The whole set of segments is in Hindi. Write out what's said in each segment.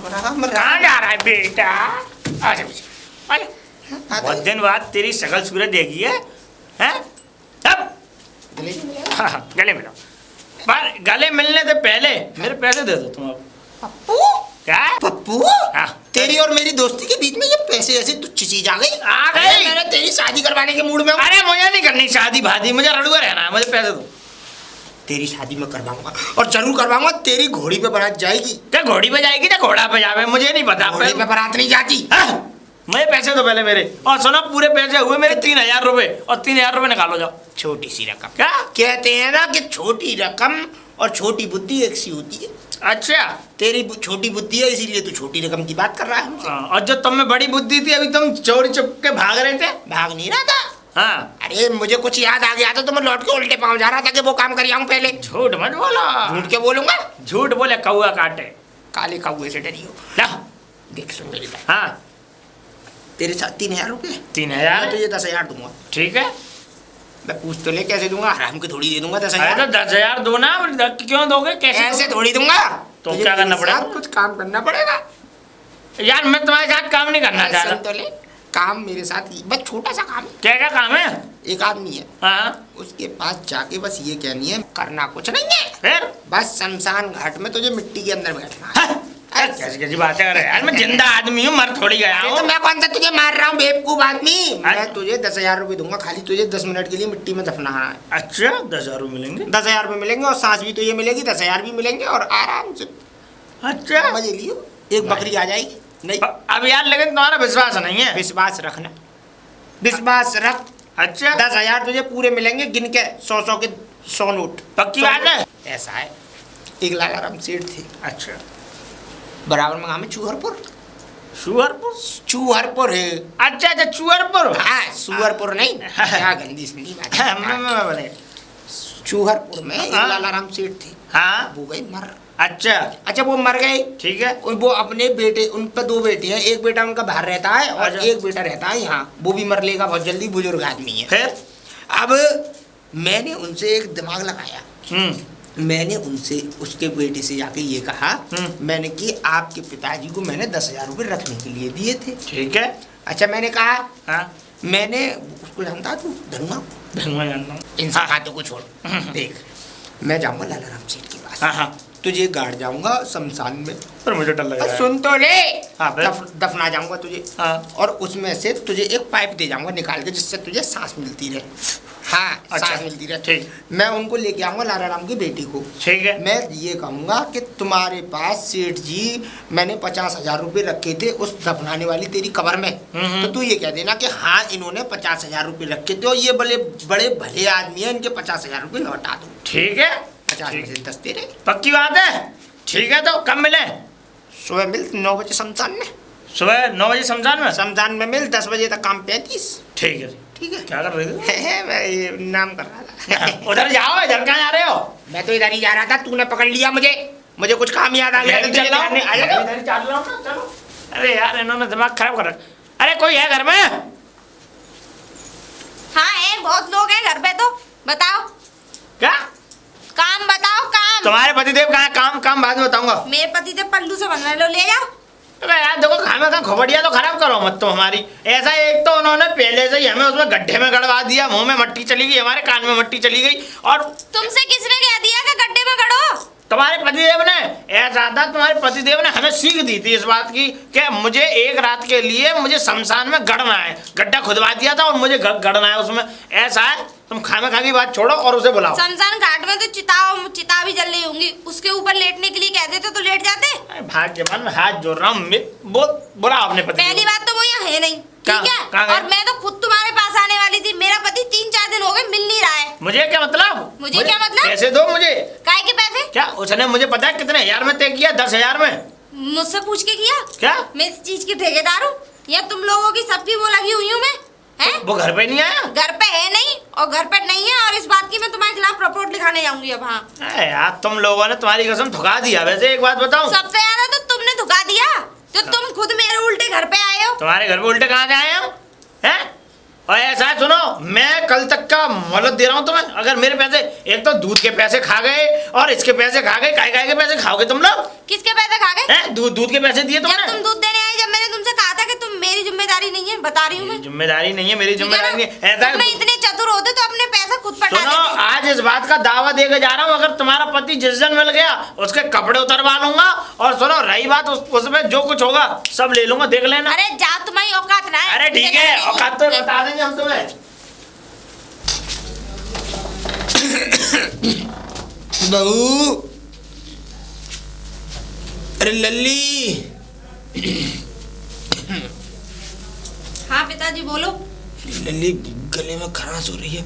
राम राम राम। कहाँ जा रहा है बेटा? आजा आजा। बहुत दिन बाद तेरी शकल सूरत देखी है, हैं? अब गले से मिला? हाँ, गले मिलो। पर गले मिलने से पहले मेरे पैसे दे दो तुम अब। पप्पू क्या? पप्पू हाँ। तेरी और मेरी दोस्ती के बीच में ये पैसे ऐसे तुच्छ चीज आ गई। आ गई? अरे मैंने तेरी शादी करवाने के मूड में हूँ। अरे मुझे नहीं करनी शादी भादी, मुझे रड़ुआ रहना है, मुझे पैसे दो। तेरी शादी में करवाऊंगा और जरूर करवाऊंगा। तेरी घोड़ी पे बारात जाएगी। क्या घोड़ी पे जाएगी या घोड़ा पे जावे? मुझे नहीं पता। घोड़ी पे बारात नहीं जाती। हाँ? मुझे पैसे दो पहले मेरे। और सुनो, पूरे पैसे हुए मेरे 3000 रुपए, और 3000 रुपए निकालो जाओ। छोटी सी रकम। क्या कहते हैं ना कि छोटी रकम और छोटी बुद्धि एक सी होती है। अच्छा? तेरी छोटी बुद्धि है, इसीलिए तू छोटी रकम की बात कर रहा है हमसे। और जो तुम में बड़ी बुद्धि थी, अभी तुम चोरी चुप के भाग रहे थे। भाग नहीं रहा था। हाँ। अरे मुझे कुछ याद आ गया था तो मैं लौट के उल्टे पाँव जा रहा था कि वो काम कर आऊं पहले। झूठ मत बोलो। झूठ के बोलूंगा? झूठ बोले कौआ काटे। काले कौए से डरी हो। ला। देख सुन मेरी बात। हाँ। तेरे साथ 3000 रुपए। 3000? मैं तुझे 10,000 दूंगा। ठीक है। मैं पूछ तो ले कैसे दूंगा? हराम की थोड़ी दे दूंगा अरे 10,000। तो 10,000 दो ना, क्यों दोगे? कैसे ऐसे दोगे? थोड़ी दूंगा। तो तुझे क्या करना मेरे साथ पड़ेगा? कुछ काम करना पड़ेगा। यार मैं तुम्हारे साथ काम नहीं करना चाह सुन रहा। तो ले, काम मेरे साथ ही बस छोटा सा काम है। क्या क्या काम है? एक आदमी है, हाँ। उसके पास जाके बस ये कहनी है, करना कुछ नहीं है, फिर? बस शमशान घाट में तुझे मिट्टी के अंदर बैठना है। कैसी कैसी बातें कर रहे हैं यार? मैं जिंदा आदमी हूँ, मर थोड़ी गया अरे हूँ। तो मैं कौन सा तुझे मार रहा हूँ बेवकूफ आदमी। अरे- मैं तुझे 10,000 रुपए दूंगा, खाली तुझे 10 मिनट के लिए मिट्टी में दफनाना है। अच्छा, 10,000 रुपये मिलेंगे? 10,000 रुपए मिलेंगे और सांस भी तुझे मिलेगी, 10,000 भी मिलेंगे और आराम से अच्छा। मजे लियो। एक बकरी आ जाएगी। नहीं अब यार लेकिन तुम्हारा विश्वास नहीं है। विश्वास रखना, विश्वास रख। अच्छा। 10,000 तुझे पूरे मिलेंगे, गिन के 100 के 100 नोट। पक्की बात है? ऐसा है, एक लालाराम सेठ थे, अच्छा। बराबर में गाँव में चूहरपुर। सुअरपुर? चूहरपुर है। अच्छा अच्छा, चूहरपुर। हाँ सुअरपुर नहीं। क्या गंदी सुनी बात है। बोले। चूहरपुर में एक हाँ। लालाराम सेठ थे, हाँ। वो गए मर। अच्छा। अच्छा वो मर गए। ठीक है। वो अपने बेटे, उन पर 2 बेटे हैं, एक बेटा उनका बाहर रहता है और अच्छा। एक बेटा रहता है यहाँ। वो भी मर लेगा बहुत जल्दी, बुजुर्ग आदमी है। फिर? अब मैंने उनसे एक दिमाग लगाया। मैंने उनसे, उसके बेटे से जाके ये कहा, मैंने कि आपके पिताजी को मैंने 10,000 रुपये रखने के लिए दिए थे। ठीक है। अच्छा मैंने कहा, हाँ। मैंने उसको जानता तू धनुआ, धनुआ जानता हूँ। इंसान खाते को छोड़। देख मैं जाऊंगा लालाराम सेठ के पास। हाँ हाँ। तुझे गाड़ जाऊंगा शमशान में। पर मुझे डर लग रहा है। सुन तो ले। हाँ, फिर? दफना जाऊंगा तुझे। हाँ। और उसमें से तुझे एक पाइप दे जाऊंगा निकाल के, जिससे तुझे सांस मिलती रहे। हाँ अच्छा, सांस मिलती रहे। ठीक। मैं उनको लेके आऊंगा लालाराम की बेटी को। ठीक है। मैं ये कहूंगा कि तुम्हारे पास सेठ जी मैंने 50,000 रुपये रखे थे उस दफनाने वाली तेरी कब्र में। तो तू ये कह देना कि हाँ इन्होंने 50,000 रुपये रखे थे और ये बड़े बड़े भले आदमी है, इनके 50,000 रुपये लौटा दो। ठीक है। 50 में से 10 तेरे। पक्की बात है? ठीक है, तो कब मिले? सुबह मिल 9 बजे शमशान में। सुबह 9 बजे शमशान में? शमशान में मिल 10 बजे तक, काम 35। ठीक है। ठीक है। क्या कर रहे थे? मैं ये नाम कर रहा था। उधर जाओ, इधर कहाँ जा रहे हो? मैं तो इधर ही जा रहा था, तूने पकड़ लिया मुझे। मुझे कुछ काम याद आ गया। मैं भी चल रहा हूँ। मैं इधर ही चल रहा हूँ ना, चलो। अरे यार इन्होंने दिमाग खराब कर रखा। अरे कोई है घर में? हाँ है, बहुत लोग हैं घर पे। तो बताओ क्या? काम बताओ, काम। तुम्हारे पतिदेव कहाँ है? काम काम बाद में बताऊंगा। मेरे पति तो पल्लू से बन रहे, लो ले जाओ। अबे यार देखो, खाना का खोपड़िया तो खराब करो मत तुम हमारी। ऐसा एक तो उन्होंने पहले से ही हमें उसमें गड्ढे में गड़वा दिया, मुंह में मट्टी चली गई, हमारे कान में मट्टी चली गई। और तुमसे किसने कह दिया कि गड्ढे में गड़ो? तुम्हारे पतिदेव ने, ऐसा था तुम्हारे पतिदेव ने हमें सीख दी थी इस बात की कि मुझे एक रात के लिए मुझे शमशान में गड़ना है। गड्ढा खुदवा दिया था और मुझे गड़ना है उसमें। ऐसा है, तुम खाना खा की बात छोड़ो और उसे बुलाओ। शमशान घाट में तो चिता भी जल रही होंगी, उसके ऊपर लेटने के लिए कह देते तो लेट जाते। भाग्यवान, मैं हाथ जोड़ रहा हूँ। बोला आपने पति। पहली बात तो वो यहाँ है नहीं, कहाँ- ठीक है? कहाँ गए? और मैं तो खुद तुम्हारे पास आने वाली थी। मेरा पति 3-4 दिन हो गए, मिल नहीं रहा है। मुझे क्या मतलब? मुझे क्या मतलब? पैसे दो मुझे। काहे के पैसे? क्या उसने मुझे पता है कितने हजार में तय किया? 10,000 में। मुझसे पूछ के किया? क्या? मैं इस चीज की ठेकेदार हूँ या तुम लोगों की सबकी वो लगी हुई हूँ मैं? हैं? वो घर पे नहीं आया? घर पे है नहीं, और घर पे नहीं है, और इस बात की मैं तुम्हारे खिलाफ रिपोर्ट लिखाने जाऊंगी अब। हाँ अरे यार तुम लोगों ने तुम्हारी कसम धुका दिया। वैसे एक बात बताऊं, सबसे ज्यादा तो तुमने धोखा दिया, तो तुम खुद मेरे उल्टे घर पे आए हो। तुम्हारे घर पे उल्टे कहाँ से आए हम? हैं? और ऐसा है सुनो, मैं कल तक का मोहलत दे रहा हूँ तुम्हें। अगर मेरे पैसे, एक तो दूध के पैसे खा गए और इसके पैसे खा गए, काय के पैसे खाओगे तुम लोग? किसके पैसे खा गए? दूध के पैसे दिए तुमने। जब तुम दूध देने आए, जब मैंने तुमसे कहा था कि तुम मेरी जिम्मेदारी नहीं है, बता रही हूँ मैं। जिम्मेदारी नहीं है, मेरी जिम्मेदारी नहीं है। ऐसा तुम इतने चतुर होते तो अपने पैसा खुद पटा सुनो, देते। आज इस बात का दावा देके जा रहा हूँ, अगर तुम्हारा पति जिस दिन मिल गया उसके कपड़े उतरवा लूंगा। और सुनो, रही बात उसमें जो कुछ होगा सब ले लूंगा, देख लेना। अरे जा, तुम्हारी औकात ना है। अरे ठीक है, औकात तो बता देंगे हम तुम्हें। बहू, अरे लल्ली। हाँ पिताजी बोलो। लल्ली, गले में खराश हो रही है,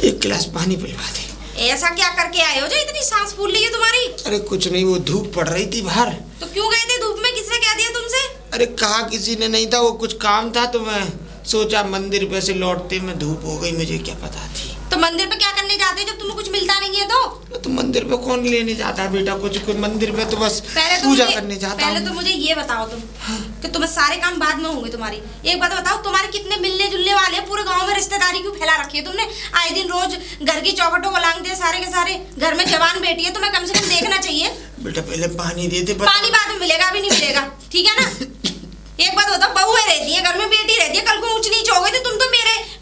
एक गिलास पानी पिलवा दे। ऐसा क्या करके आए हो जो इतनी सांस फूल रही है तुम्हारी? अरे कुछ नहीं, वो धूप पड़ रही थी बाहर। तो क्यों गए थे धूप में? किसने कह दिया तुमसे? अरे कहा किसी ने नहीं था, वो कुछ काम था तो मैं सोचा मंदिर पे से लौटते में धूप हो गई, मुझे क्या पता थी। तो मंदिर पे क्या करने जाते हो जब तुम्हें कुछ मिलता नहीं है? तो मंदिर पे कौन लेने जाता है बेटा कुछ मंदिर पे तो बस पूजा करने जाता हूँ। पहले तो मुझे ये बताओ तुम कि तुम्हें सारे काम बाद में होंगे तुम्हारी। एक बात बताओ, तुम्हारे कितने मिलने जुलने वाले हैं? पूरे गांव में रिश्तेदारी क्यों फैला रखी है तुमने? आए दिन रोज घर की चौखटों को लांगते हैं सारे के सारे। घर में जवान बेटी है, तुम्हें कम से कम देखना चाहिए। बेटा पहले पानी दे दे। पानी बाद में मिलेगा, अभी नहीं मिलेगा, ठीक है ना? एक बात बताओ, बहुएं रहती है घर में, बेटी रहती है, कल को ऊंच नीच हो गई तो तुम तो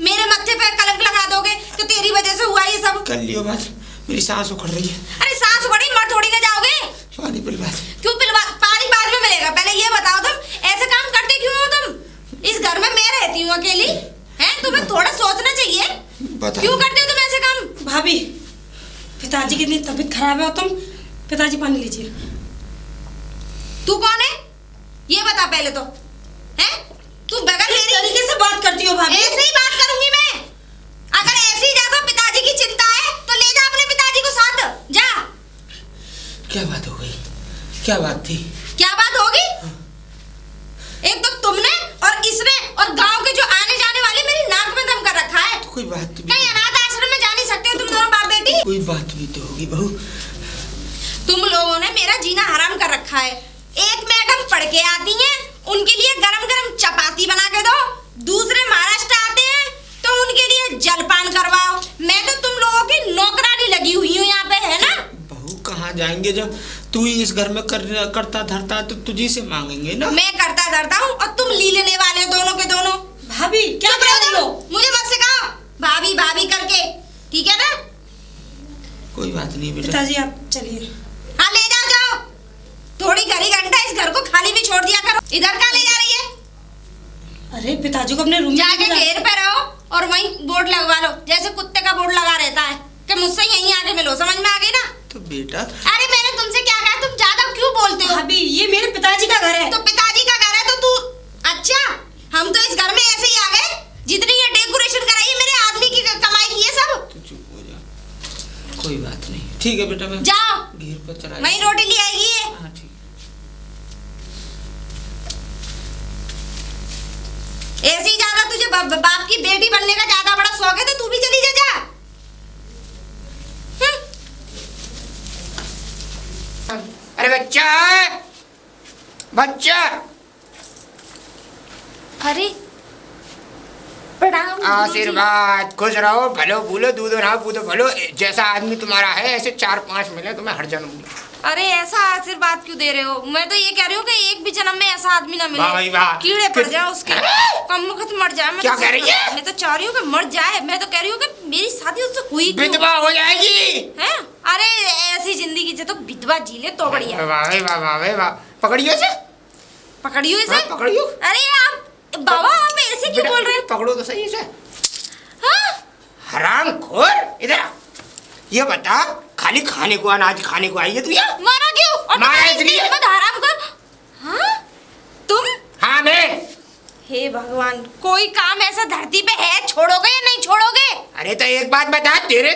मेरे मत्थे पे कलंक लगा दोगे कि तेरी वजह से हुआ ये सब। कर लियो बात, मेरी सांस उखड़ रही है। अरे सांस उखड़ी, मर थोड़ी ना जाओगे। पानी पिलवा दे। क्यों पिलवा? पानी बाद में मिलेगा, पहले ये बताओ तुम ऐसे काम करते क्यों हो तुम? इस घर में मैं रहती हूँ अकेली, हैं? तुम्हें थोड़ा सोचना चाहिए। क्यों करते हो तुम ऐसे काम? भाभी, पिताजी की इतनी तबीयत खराब है और तुम। पिताजी पानी लीजिए। तू कौन है ये बता पहले तो, हैं? तू बगैर किस तरीके से बात करती हो भाभी? ऐसे ही बात करूंगी मैं। अगर ऐसे ही ज्यादा पिताजी की चिंता है तो ले जा अपने पिताजी को साथ, जा। क्या बात हो गई? क्या बात थी? क्या बात होगी? एक तो तुमने और इसने और गांव के जो आने जाने वाले मेरी नाक में दम कर रखा है। तो कोई बात भी, कहीं अनाथ आश्रम में जा नहीं सकते तुम दोनों बाप बेटी? कोई बात भी तो होगी बहू। तुम लोगों ने मेरा जीना हराम कर रखा है। एक मैडम पढ़ के आती हैं, उनके लिए गरम गरम चपाती बना के दो। दूसरे महाराष्ट्र आते हैं तो उनके लिए जलपान करवाओ। मैं तो तुम लोगों की नौकरानी लगी हुई हूँ यहाँ पे, है ना? बहू कहाँ जाएंगे जब तू ही इस घर में करता धरता तो तुझी से मांगेंगे ना। मैं करता धरता हूँ और तुम ली लेने वाले हो दोनों के दोनों। भाभी क्या कर रही हो? मुझे मत सिखाओ भाभी भाभी करके, ठीक है ना? कोई बात नहीं बेटा। पिताजी आप चलिए। हाँ ले जाओ, जाओ। थोड़ी घड़ी घंटा इस घर को खाली भी छोड़ दिया करो। इधर कहाँ ले जा रही है? अरे पिताजी को अपने रूम में जाके घेर पे रहो और वहीं बोर्ड लगवा लो, जैसे कुत्ते का बोर्ड लगा रहता है कि मुझसे यहीं आके मिलो। समझ में आ गई ना? तो बेटा, अरे मैंने तुमसे क्या कहा? तुम ज्यादा क्यों बोलते हो? भाभी ये मेरे पिताजी का घर है। तो पिताजी का घर है तो तू, अच्छा हम तो इस घर में ऐसे ही आ गए। जितनी ये डेकोरेशन कराई है मेरे आदमी की कमाई की है सब। तू चुप हो जा, कोई बात नहीं। ठीक है बेटा, मैं जाओ, घेर पर चला। वहीं रोटी ले आएगी ये। हाँ ठीक। ऐसे ही ज्यादा तुझे बाप की बेटी बनने का ज्यादा बड़ा शौक है तो तू भी चली जा, जा। अरे बच्चा, बच्चा। अरे प्रणाम। आशीर्वाद, खुश रहो, भलो भूलो, दूधो रहो बूधो भलो। जैसा आदमी तुम्हारा है ऐसे 4-5 मिले तुम्हें हर जन्म में। अरे ऐसा आशीर्वाद क्यों दे रहे हो? मैं तो ये कह रही हूँ कि एक भी जन्म में ऐसा आदमी ना मिले। वाह भाई वाह। कीड़े पड़ जाए उसके, कम वक्त मर जाए। क्या कह रही है? मैं तो चाह रही हूँ कि मर जाए। मैं तो कह रही हूँ कि मेरी शादी उससे हुई क्यों? विधवा हो जाएगी। हैं? अरे ऐसी जिंदगी से तो विधवा जी ले तो बढ़िया। वाह भाई वाह, वाह भाई वाह। पकड़ियो इसे, पकड़ियो इसे। हाँ, पकड़ियो। अरे आप बाबा, आप ऐसे क्यों बोल रहे हैं? पकड़ो तो सही इसे। हाँ? हरामखोर, इधर आ। ये बता, खाली खाने को अनाज खाने को आई है तू यहाँ? मारा क्यों? और मारा इसलिए। हराम कर। हाँ? तुम? हाँ मैं। हे भगवान, कोई काम ऐसा धरती पे है छोड़ोगे या नहीं छोड़ोगे? अरे तो एक बात बता, तेरे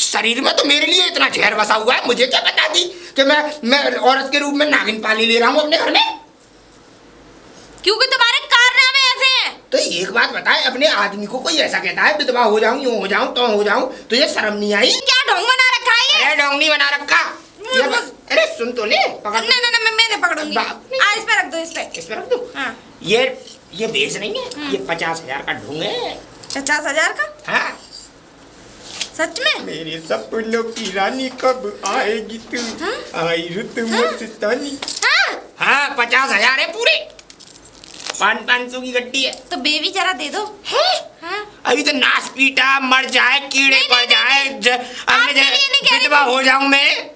शरीर में तो मेरे लिए इतना जहर बसा हुआ है, मुझे क्या पता थी कि मैं औरत के रूप में नागिन पाली ले रहा हूँ अपने घर में? क्योंकि तुम्हारे कारनामे ऐसे हैं। तो एक बात बताए, अपने आदमी को कोई ऐसा कहता है विधवा हो जाऊं, यूं हो जाऊं, तो हो जाऊं, तुझे शर्म नहीं आई? क्या ढोंग बना रखा है ये? अरे ढोंग नहीं बना रखा। अरे सुन तो ले, पकड़। नहीं, मैं नहीं पकड़ूंगी। बाप ने। इस पे रख दो, इस पे। इस पे रख दूं? हाँ। ये ये बेच रही है, ये 50,000 का ढोंग है। 50,000 का? हाँ सच में? मेरे सपनों की रानी कब आएगी तू, आई रुत मस्तानी। हाँ 50,000 है पूरे, 500 की गड्डी है। तो बेबी जरा दे दो। हाँ? अभी तो नाश पीटा मर जाए, कीड़े पड़ जाए, विधवा हो जाऊं मैं।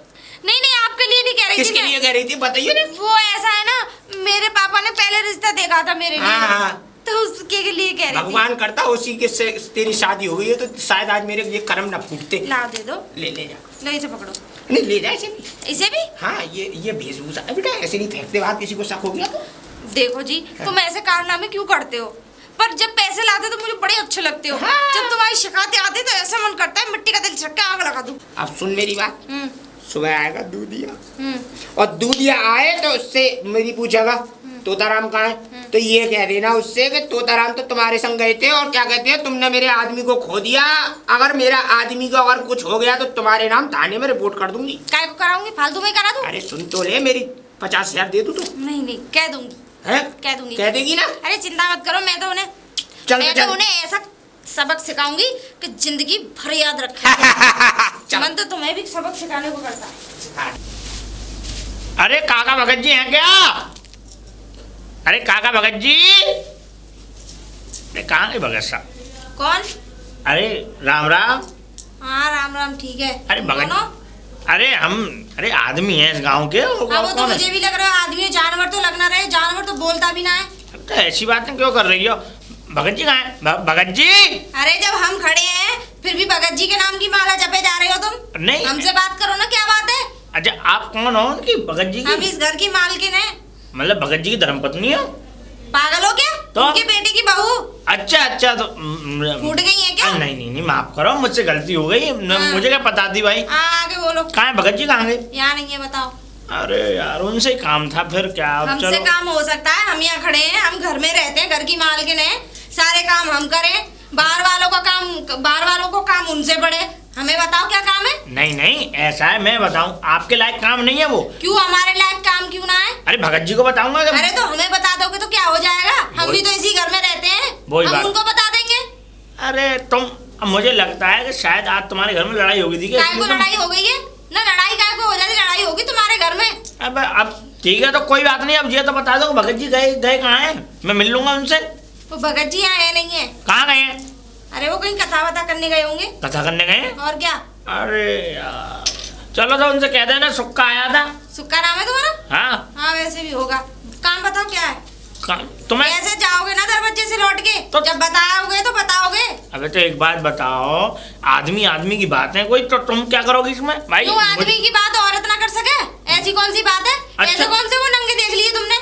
नहीं आपके लिए नहीं कह रही थी। किसके लिए कह रही थी बताइए ना। वो ऐसा है ना, मेरे पापा ने पहले रिश्ता देखा था मेरे लिए। हाँ। तो उसके लिए कह रही थी। भगवान करता उसी के से तेरी शादी हो गई है, तो शायद आज मेरे ये कर्म ना फूटते। लाओ दे दो। ले जा। लो इसे पकड़ो। नहीं ले जा इसे भी। इसे भी? हाँ ये भेजभूषा है बेटा, ऐसे नहीं फेंकते बात, किसी को शक हो गया तो। देखो जी, तुम ऐसे कारनामे क्यों करते हो? पर जब पैसे लाते तो मुझे बड़े अच्छे लगते हो। हाँ। जब तुम्हारी शिकायतें आती तो ऐसा मन करता है मिट्टी का तेल छिड़क के आग लगा दूं। अब सुन मेरी बात, सुबह आएगा दूधिया, हम्म। और दूधिया आए तो उससे मेरी पूछेगा तोताराम कहाँ है, तो ये कह देना उससे कि तोताराम तो तुम्हारे संग गए थे, और क्या कहते हैं तुमने मेरे आदमी को खो दिया। अगर मेरा आदमी को अगर कुछ हो गया तो तुम्हारे नाम थाने में रिपोर्ट कर दूंगी। काय को कराऊंगी? फालतू में करा दूं? अरे सुन तो ले, मेरी 50,000 दे दूं तो। नहीं कह दूंगी। है? कह दूंगी। कह देगी ना? अरे चिंता मत करो, मैं तो उन्हें ऐसा सबक सिखाऊंगी कि जिंदगी भर याद रखे। मन तो तुम्हें भी सबक सिखाने को करता है। अरे काका भगत जी हैं क्या? अरे काका भगत जी, अरे कहाँ है भगत साहब? कौन? अरे राम राम। हाँ राम ठीक है। अरे भगत, कौन हो? अरे आदमी हैं इस गांव के। वो तो मुझे भी लग रहा है आदमी है, जानवर तो लगना रहे, जानवर तो बोलता भी ना है। तो ऐसी बातें क्यों कर रही हो? भगत जी कहाँ है? भगत जी। अरे जब हम खड़े हैं फिर भी भगत जी के नाम की माला जपे जा रहे हो तुम। नहीं, हमसे बात करो ना, क्या बात है? अच्छा आप कौन हो? उनकी भगत जी हम की, इस घर की मालकिन है। मतलब भगत जी की धर्मपत्नी हो? पागल हो क्या? तो? उनकी बेटी की बहू। अच्छा तो फूट गई है क्या? नहीं माफ करो, मुझसे गलती हो गई। मुझे क्या पता थी भाई। आगे बोलो। कहाँ है भगत जी? कहाँ गए? यहाँ नहीं है, बताओ। अरे यार उनसे ही काम था, फिर क्या। हमसे काम हो सकता है? हम यहाँ खड़े हैं, हम घर में रहते हैं, घर की मालकिन है, सारे काम हम करें। बाहर वालों को काम उनसे पड़े। हमें बताओ क्या काम है? नहीं ऐसा है, मैं बताऊं, आपके लायक काम नहीं है वो। क्यों हमारे लायक काम क्यों ना है? अरे भगत जी को बताऊंगा। अरे तो हमें बता दोगे तो क्या हो जाएगा? हम भी तो इसी घर में रहते हैं, हम उनको बता देंगे। अरे अब मुझे लगता है कि शायद आज तुम्हारे घर में लड़ाई होगी थी। काय को लड़ाई हो गई है ना? लड़ाई काय को हो जाती? लड़ाई होगी तुम्हारे घर में। अब ठीक है तो कोई बात नहीं, अब ये तो बता दो भगत जी गए कहाँ हैं? मैं मिल लूंगा उनसे। वो भगत जी यहाँ है नहीं है? कहाँ गए हैं? अरे वो कहीं कथा वथा करने गए होंगे। कथा करने गए? और क्या? अरे यार चलो तो उनसे कह देना सुक्का आया था। सुक्का नाम है तुम्हारा? हाँ वैसे भी होगा। काम बताओ क्या है? तुम्हें ऐसे जाओगे ना दरवाजे से लौट के तो जब बताओगे तो बताओगे। अबे तो एक बात बताओ, आदमी की बात है कोई, तो तुम क्या करोगी इसमें भाई? क्यों आदमी की बात औरत ना कर सके? ऐसी कौन सी बात है? अच्छा। ऐसे कौन से वो नंगे देख लिए तुमने?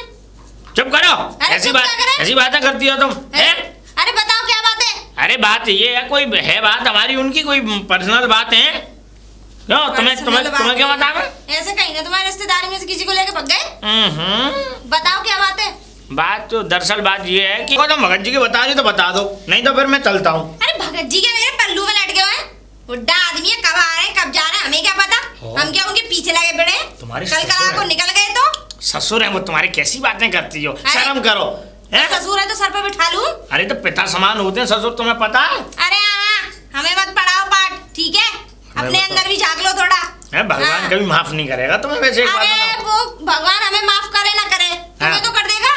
चुप करो। ऐसी बातें करती हो तुम। अरे बताओ क्या बात है? अरे बात ये है, कोई है बात हमारी उनकी, कोई पर्सनल बात है? क्यों तुम्हें क्या बताओ? ऐसे कहीं ना तुम्हारे रिश्तेदारी में से किसी को लेके भाग गए? बताओ क्या बात है? बात तो दरअसल बात ये है कि तुम भगत जी की बता रही तो बता दो, नहीं तो फिर मैं चलता हूँ। अरे भगत जी क्या मेरे पल्लू में लटके हुए हैं? बुड्ढा आदमी है, कब आ रहे हैं कब जा रहे हैं हमें क्या पता? हम क्या उनके पीछे लगे पड़े? तुम्हारी कल कला को निकल गए तो ससुर है वो, तुम्हारी कैसी बातें करती हो? शर्म करो। ससुर है तो सर पे बिठा लूं? अरे तो पिता समान होते हैं ससुर, तुम्हें पता है? अरे हमें मत पढ़ाओ पाठ, ठीक है? अपने अंदर भी झाँक लो थोड़ा। भगवान कभी माफ नहीं करेगा तुम्हें वैसे। अरे वो भगवान हमें माफ करे ना करे, तुम्हें तो कर देगा।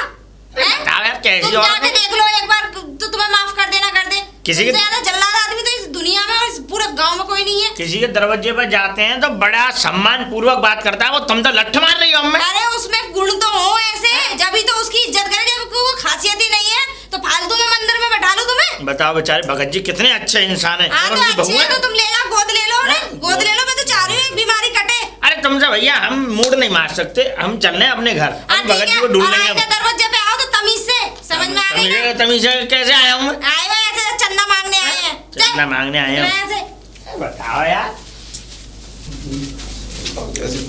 कैसी तुम जाके देख लो एक बार, तो तुम्हें माफ कर देना कर दे। किसी के ज्यादा जल्लाद आदमी तो इस दुनिया में और इस पूरे गांव में कोई नहीं है। किसी के दरवाजे पर जाते हैं तो बड़ा सम्मान पूर्वक बात करता है वो, तुम तो लठ मार रही हो हमें। अरे उसमें गुण तो हो ऐसे, जब ही तो उसकी इज्जत करे, जब वो खासियत ही नहीं है तो फालतू में मंदिर में बैठा लो तुम्हें। बताओ बेचारे भगत जी कितने अच्छे इंसान है। तो अच्छे हैं तो तुम ले जाओ, गोद ले लो उन्हें, गोद ले लो। मैं तो चाह रही हूँ एक बीमारी कटे। अरे तुमसे भैया हम मूड नहीं मार सकते, हम चल रहे अपने घर, भगत जी को ढूंढ लेंगे। दरवाजे पे आओ तो तमीज से, समझ में आ गई ना? तमीज से कैसे आया हूँ? आए हुए ऐसे चंदा मांगने आए हैं। चंदा मांगने आए हैं? बताओ यार।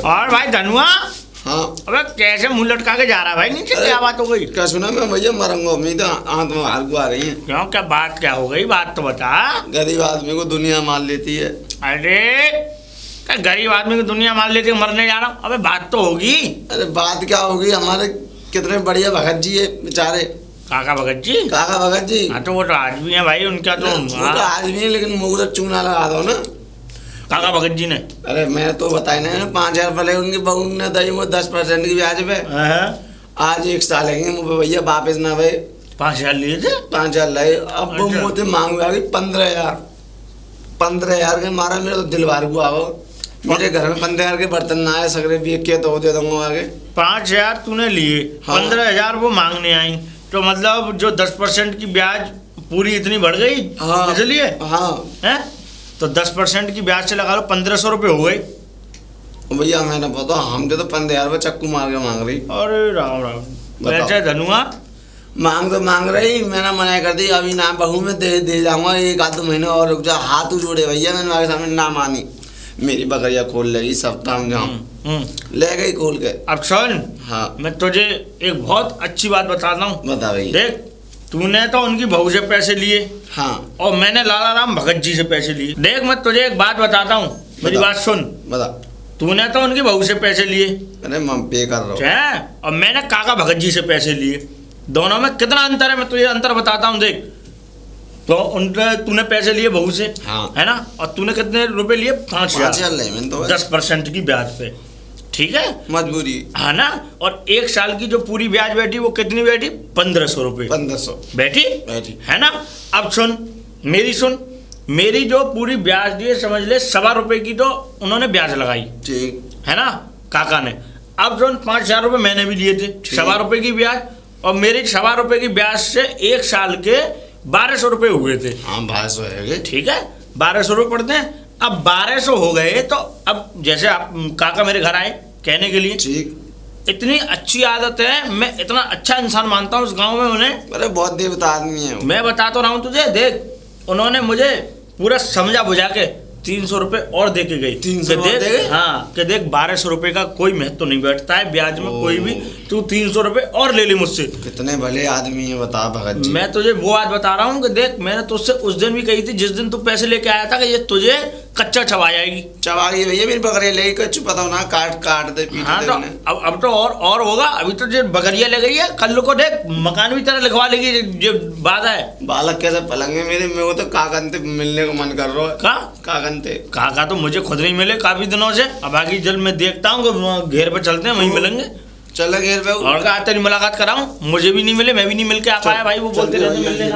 और भाई धनुआ, हाँ अबे कैसे मुंह लटका के जा रहा है भाई नीचे? क्या बात हो गई? क्या सुना? मैं भैया मरूंगा, उम्मीद आंत में हार को आ रही है। क्यों, क्या बात क्या हो गई? बात तो बता। गरीब आदमी को दुनिया मार लेती है। अरे क्या गरीब आदमी को दुनिया मार लेती है? मरने जा रहा हूँ। अबे बात तो होगी। अरे बात क्या होगी? हमारे कितने बढ़िया भगत जी है बेचारे, काका भगत जी। काका भगत जी। हाँ तो वो तो आज भी है भाई, उनका तो वो तो हाँ। आज भी है, लेकिन मुँह तो चूना लगा दो ना। काका भगत जी ने अरे मैं तो बताई ना 5,000 रुपये लगे उनकी बहू ने दी वो 10% की ब्याज पे। आज 1 साल लेंगे मुझे भैया वापस ना भाई। 5,000 लिए थे। 5,000 लगे, अब वो अच्छा। मुझे मांग आ गई 15,000। 15,000 के मारा मेरा तो दिल बार हुआ हो। मेरे घर में 15,000 के बर्तन ना आए, सगरे भी के तो दे दूंगा आगे। 5,000 तूने लिए, हाँ। 15,000 वो मांगने आई, तो मतलब जो 10% की ब्याज पूरी इतनी बढ़ गई। हाँ। इसलिए हाँ हैं, तो 10% की ब्याज से लगा लो 1,500 रुपये हो गए। भैया मैंने पता हम तो 15,000 रुपये चक्कू मार के मांग रही। अरे राम राम, बताओ। वैसे धनुआ मांग तो मांग रही, मैंने मना कर दी अभी ना, बहू में दे जाऊंगा 1-2 महीने और रुक जा। हाथ जोड़े भैया मैंने आगे सामने ना मानी, मेरी बकरिया खोल लेगी सप्ताह में जहाँ ले गई खोल के। अब सुन, हाँ मैं तुझे एक बहुत अच्छी बात बताता हूँ। बता भैया। देख, तूने तो उनकी बहू से पैसे लिए हाँ और मैंने लाला राम भगत जी से पैसे लिए। देख मैं तुझे एक बात बताता हूँ, मेरी बता। बात सुन। बता। तूने तो उनकी बहू से पैसे लिए अरे मैं पे कर रहा हूँ। हैं, और मैंने काका भगत जी से पैसे लिए। दोनों में कितना अंतर है, मैं तुझे अंतर बताता हूँ। देख, तो उनके तूने पैसे लिए बहू से, हाँ। है ना, और तूने कितने रुपए लिए? 5,000। 5,000 ले मैंने तो 10% की ब्याज पे, ठीक है, मजबूरी। है ना। और 1 साल की जो पूरी ब्याज बैठी वो कितनी बैठी? 1,500 रुपये 1,500 बैठी, बैठी। है ना। अब सुन, मेरी जो पूरी ब्याज दी है, समझ ले 1.25 रुपये की तो उन्होंने ब्याज लगाई, ठीक है ना, काका ने। अब सुन, 5,000 रुपये मैंने भी लिए थे, 1.25 रुपये की ब्याज, और मेरी 1.25 रुपये की ब्याज से 1 साल के 1,200 रुपये हुए थे। हाँ 1,200 है। ठीक है, 1,200 रुपये पड़ते हैं। अब 1,200 हो गए, तो अब जैसे आप काका मेरे घर आए कहने के लिए, ठीक। इतनी अच्छी आदत है, मैं इतना अच्छा इंसान मानता हूँ उस गांव में उन्हें। अरे बहुत देवता आदमी है वो। मैं बता तो रहा हूँ तुझे, देख उन्होंने मुझे पूरा समझा बुझा के 300 रुपये और दे के गई। 300 कि देख, दे गए? हाँ, कि देख 1,200 रुपये का कोई महत्व नहीं बैठता है ब्याज में कोई भी, तू 300 रुपये और ले ली मुझसे। कितने भले आदमी है बता भगत जी। मैं तुझे वो बात बता रहा हूँ कि देख, मैंने तुझसे उस दिन भी कही थी, जिस दिन तू पैसे लेके आया था, कि ये तुझे कच्चा चबा जाएगी। चबा गई भैया मेरी बकरिया ले गई, कुछ पता ना काट दे पीट हाँ दे तो उन्हें। अब तो और होगा। अभी तो जो बकरिया ले गई है, कल को देख मकान भी तेरा लिखवा लेगी, जो बात है। बालक कैसे पलंगे मेरे को तो काकनते मिलने को मन कर रहा है। का काकनते काका तो मुझे खुद नहीं मिले काफी दिनों से। अब आगे जल्द मैं देखता हूँ कि घेर पे चलते हैं, वहीं मिलेंगे। चलो घेर पे। और कहा तेरी मुलाकात कराऊं, मुझे भी नहीं मिले, मैं भी नहीं मिल के आ पाया भाई। वो बोलते रहते मिलने का।